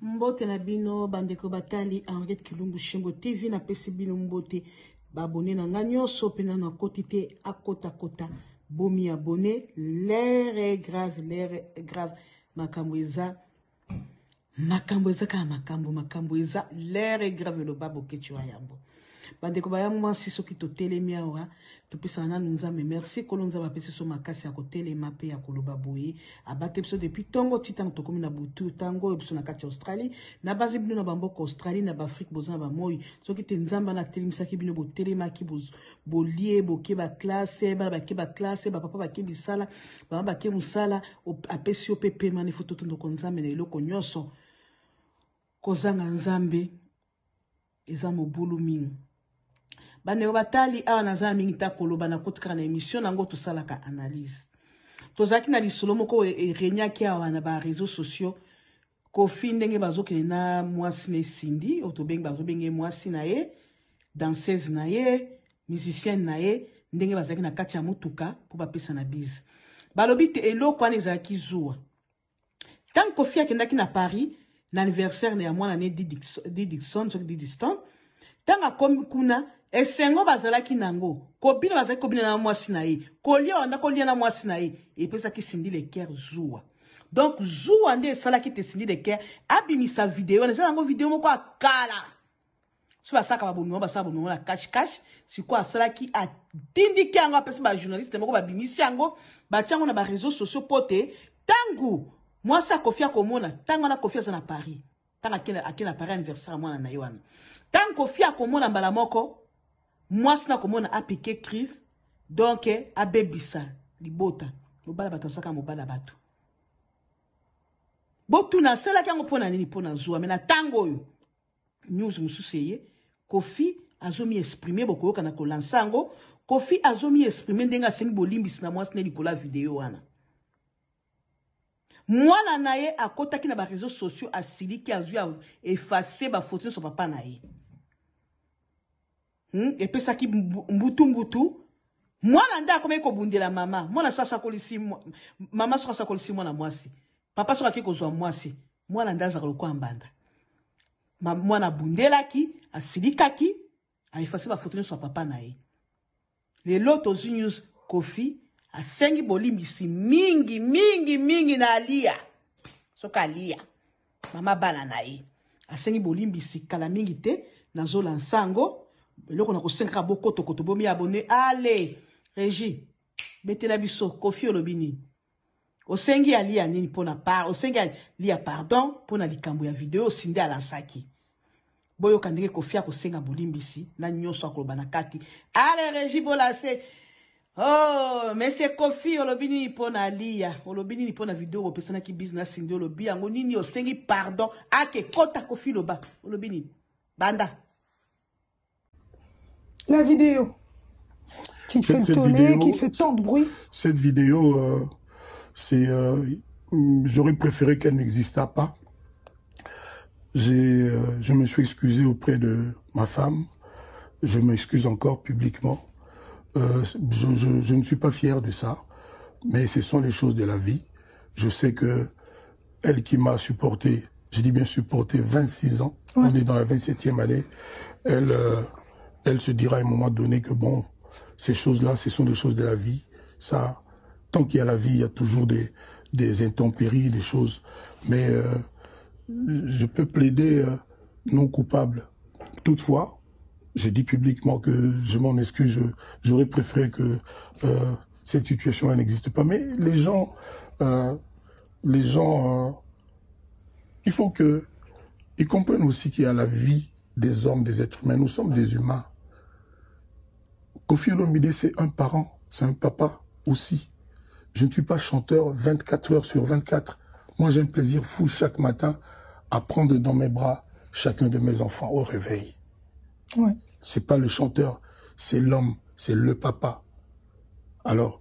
Mbote na bino bandeko batali Henriette Kilumbu Shembo TV na pesi bino mbote babone na nga nyonso pena na kotite akota kota bomi abone l'air est grave makambo eza ka makambo eza l'air est grave lo babo ketu ayambo bandeko bayamu mwasi soki totelemi awa topesa nanu nzambe merci kolonza bapesi so makasi ya kotelema pe ya koloba boye abate biso depuis tongo titango tokomi na butu tango biso na kati ya Australie na bazi bino na bamboka Australie na Afrique bozana ba moi soki te nzamba na telemisaki bino botelemaki bolie boke ba classe ba classe ba papa bake bisala ba bake musala apesi yo pepe mani foto tondoko nzambe na eloko nyonso kozanga nzambe eza mobulu mingi bane batali awa naza mingi ta koloba na kotika na émission nango to salaka analyse tozaki na lisolo moko renyaki awa na ba réseaux sociaux Kofi ndenge bazokele na mwasi ne Cindy otobeng bazobenge mwasi na ye danseuse na ye musicienne na ye ndenge bazaki na kati ya mutuka po bapesa na bise balobi te eloko wana ezalaki zuwa tant Kofi akendaki na Paris na anniversaire ya mwana ne Didikson tanga komi kuna esengo bazalaki nango kobina bazalaki kobina na mwasi na ye kolia wanda kolia na mwasi na ye epesa ki Cindy le cœur zuwa donc zuwa nde salaki te Cindy le cœur abimisa video na zango video moko akala so basaka babonuma basaka bonuma la cache siko asalaki atindiki yango apesa ba journaliste moko babimisi yango batiango na ba réseaux sociaux pote tangu mwasi Kofi akomona tango na Kofi aza na Paris tanga akena Paris anniversaire mwana na yewana tango Kofi akomona mbala moko mwasi na komona apike crise donc abebisa libota mobala bato saka mobala bato botu na sela kango pona nini pona zuwa mena tango yo news mususeye Kofi azomi exprimer bokoyoka na kolansango Kofi azomi exprimer ndenga sengi bolimbisi na mwasi ne likola video wana mwana na ye akotaki na ba réseaux sociaux asiliki azu effacer ba photo so papa na ye epesaki mbutu mwana nda akomeki kobundela mama mwana sasa kolisi mama sasa kolisi mwana mwasi papa soka ki kozwa mwasi mwana nda za koloko ambanda mwana bundelaki asilikaki aifasi ba photo so papa na ye lelo tozi news Kofi asengi bolimbisi mingi na alia soka alia mama bana na ye asengi bolimbisi kala mingi te nazola nsango eloko na kosenga bokoto koto bomi abonné ale Régie betela biso Kofi olobini osengi alia nini pona par osengi alia pardon pona likambo ya video Cindy alansaki boyo kandenge Kofi akosenga bolimbisi na nyonso akoloba na kati ale Régie bolase oh mais c'est Kofi olobini pona alia olobini ni pona video opesana ki business Cindy olobi yango nini osengi pardon ake kota Kofi loba olobini banda la vidéo qui fait tourner, qui fait tant de bruit. Cette vidéo, j'aurais préféré qu'elle n'existât pas. Je me suis excusé auprès de ma femme. Je m'excuse encore publiquement. Je ne suis pas fier de ça, mais ce sont les choses de la vie. Je sais que elle qui m'a supporté, je dis bien supporté, 26 ans, ouais. On est dans la 27e année, elle se dira à un moment donné que bon, ces choses-là, ce sont des choses de la vie. Ça, tant qu'il y a la vie, il y a toujours des intempéries, des choses. Mais je peux plaider non coupable. Toutefois, je dis publiquement que je m'en excuse. J'aurais préféré que cette situation-là n'existe pas. Mais les gens, il faut qu'ils comprennent aussi qu'il y a la vie des hommes, des êtres humains. Nous sommes des humains. Kofi Olomide, c'est un parent, c'est un papa aussi. Je ne suis pas chanteur 24 heures sur 24. Moi, j'ai un plaisir fou chaque matin à prendre dans mes bras chacun de mes enfants au réveil. Ouais. C'est pas le chanteur, c'est l'homme, c'est le papa. Alors,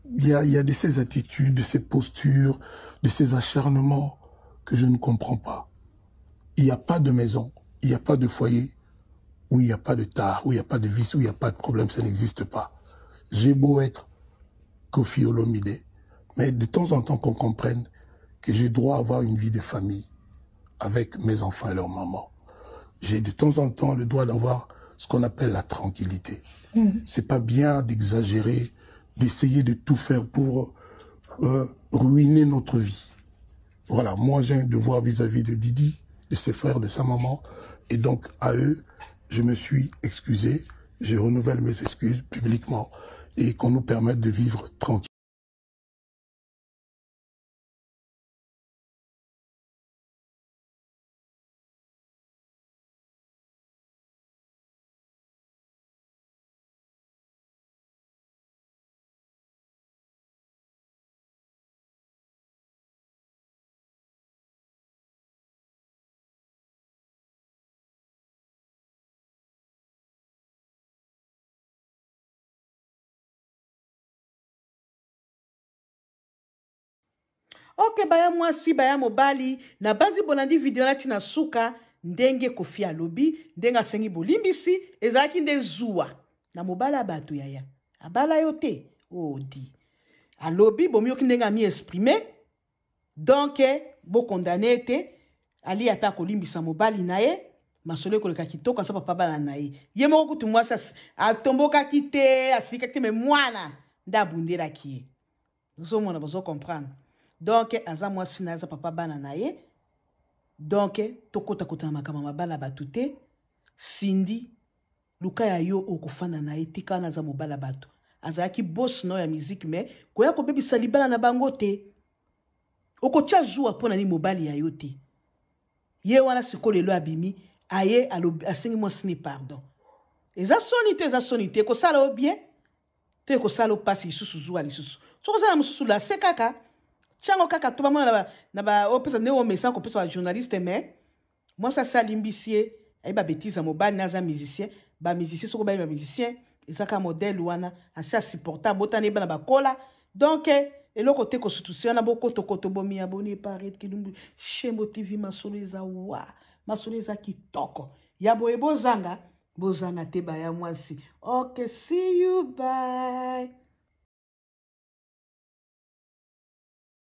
il y a de ces attitudes, de ces postures, de ces acharnements que je ne comprends pas. Il n'y a pas de maison, il n'y a pas de foyer, où il n'y a pas de tare, où il n'y a pas de vice, où il n'y a pas de problème, ça n'existe pas. J'ai beau être Kofi Olomide, mais de temps en temps qu'on comprenne que j'ai droit à avoir une vie de famille. avec mes enfants et leur maman. J'ai de temps en temps le droit d'avoir ce qu'on appelle la tranquillité. C'est pas bien d'exagérer, d'essayer de tout faire pour ruiner notre vie. Voilà, moi j'ai un devoir vis-à-vis de Didi, de ses frères, de sa maman, et donc à eux, je me suis excusé, je renouvelle mes excuses publiquement, et qu'on nous permette de vivre tranquille. Ok, baya mwasi, baya mobali, na banzi bolandi video na tina suka, ndenge Kofi alobi, ndenga sengi bolimbisi, ezaki nde zuwa. Na mobala batu yaya. Abala yote, oh di. Alobi, bomioki ndenga mi exprimer, donc, bo condamné te, ali ya pa kolimbisa mobali na ye, masolo koleka kitoko nsa papa bala na ye. Ye moko kutu mwasi atomboka kite, asilika kite, me mwana, nda bundera kie. Nous mona bozo comprendre. Donc, aza mwasi na aza papa bana na ye. Donc, tokota kota na makama mabala batute. Cindy, luka ya yo okufana na ye, tika na aza mobala batu. Aza ki boss no ya musique, me, koya ko bebi salibala na bango te. Oko tia zuwa pona ni mobali ya yo te. Ye wana sikole lo abimi, aye asengi mwasi ni pardon. Eza sonite, ko sala o bien, te ko sala o pasi lisusu zuwa lisusu. Soko sala mususu la se kaka, chango kaka to ba mona na ba opesa ne o message ko pesa ba journaliste mais moi ça salimbisie ay ba bêtise mobile na za musicien ba musicien soko ba musicien ezaka modèle wana assez supportable botane ba na ba kola donc eloko te ko sutusi na boko to bomi abonné paraître kilumbu Shembo TV masolo eza wa masolo eza kitoko ya boye bozanga te ba ya mwasi. Okay, see you, bye.